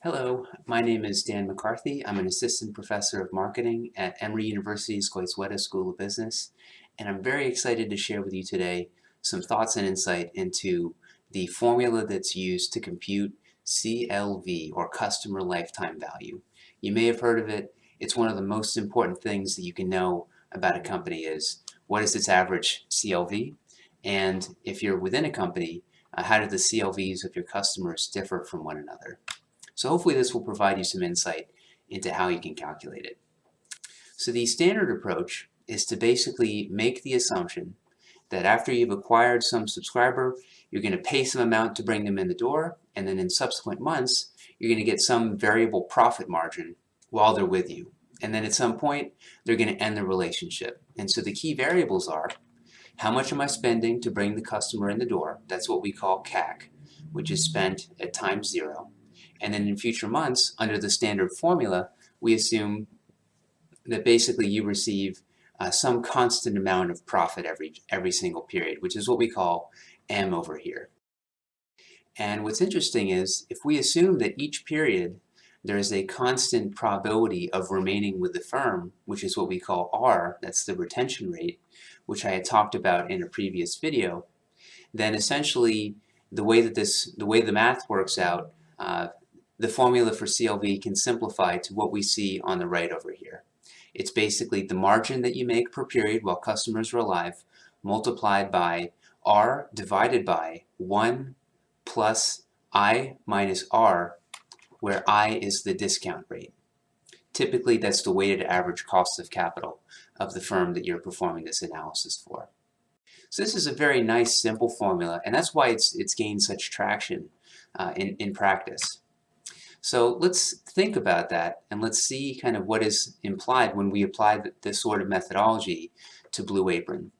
Hello, my name is Dan McCarthy. I'm an assistant professor of marketing at Emory University's Goizueta School of Business, and I'm very excited to share with you today some thoughts and insight into the formula that's used to compute CLV, or customer lifetime value. You may have heard of it. It's one of the most important things that you can know about a company is what is its average CLV, and if you're within a company, how do the CLVs of your customers differ from one another? So hopefully this will provide you some insight into how you can calculate it. So the standard approach is to basically make the assumption that after you've acquired some subscriber, you're going to pay some amount to bring them in the door, and then in subsequent months, you're going to get some variable profit margin while they're with you. And then at some point, they're going to end the relationship. And so the key variables are, how much am I spending to bring the customer in the door? That's what we call CAC, which is spent at time 0. And then in future months, under the standard formula, we assume that basically you receive some constant amount of profit every single period, which is what we call M over here. And what's interesting is if we assume that each period there is a constant probability of remaining with the firm, which is what we call R, that's the retention rate, which I had talked about in a previous video, then essentially the way the math works out, the formula for CLV can simplify to what we see on the right over here. It's basically the margin that you make per period while customers are alive multiplied by R divided by 1 plus I minus R, where I is the discount rate. Typically, that's the weighted average cost of capital of the firm that you're performing this analysis for. So this is a very nice, simple formula, and that's why it's gained such traction in practice. So let's think about that, and let's see kind of what is implied when we apply this sort of methodology to Blue Apron.